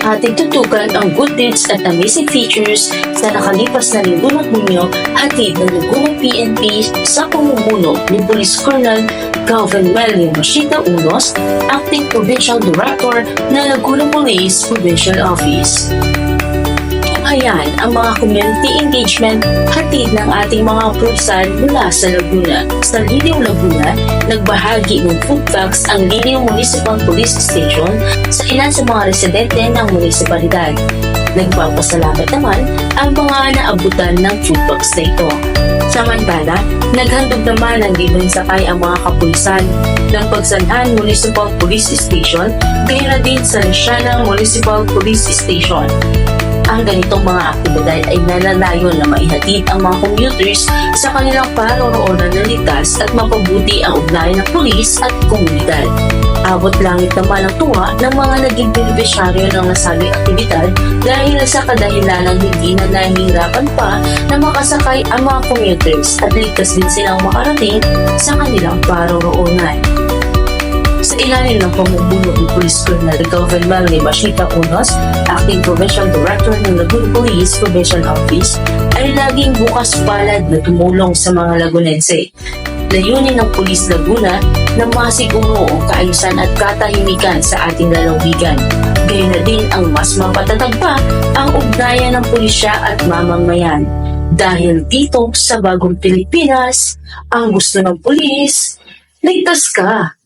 Ating tutukan ang good deeds at amazing features sa nakalipas na linggo ng Hunyo, hatid ng Laguna PNP sa pamumuno ni Police Colonel Calvin Melio Machita Unos, Acting Provincial Director ng Laguna Police Provincial Office. Ayan ang mga community engagement hatid ng ating mga kapulisan mula sa Laguna. Sa Liliw, Laguna, nagbahagi ng food packs ang Liliw Municipal Police Station sa ilan sa mga residente ng munisipalidad. Nagpapasalamat naman ang mga naabutan ng food packs na ito. Samantala, naghandog naman ng libreng sakay ang mga kapulisan ng Pagsanhan Municipal Police Station, gaya na din sa Lisiana Municipal Police Station. Ang ganitong mga aktibidad ay nananayon na maihatid ang mga commuters sa kanilang paroroonan na ligtas at mapabuti ang ugnayan ng pulis at komunidad. Abot langit naman ang tuwa ng mga naging benepisyaryo ng nasabing aktibidad dahil sa kadahilanang hindi na nahihirapan pa na makasakay ang mga commuters at ligtas din silang makarating sa kanilang paroroonan. Sa ilalim ng pamumuno ni Police Colonel Calvin Melio Machita Unos, Acting Provincial Director ng Laguna Police Provincial Office, ay laging bukas palad na tumulong sa mga Lagunense. Layunin ng Police Laguna na masiguro ang kaayusan at katahimikan sa ating lalawigan. Gayun na din ang mas mapatatag pa ang ugnayan ng pulisya at mamamayan. Dahil dito sa bagong Pilipinas, ang gusto ng pulis, ligtas ka.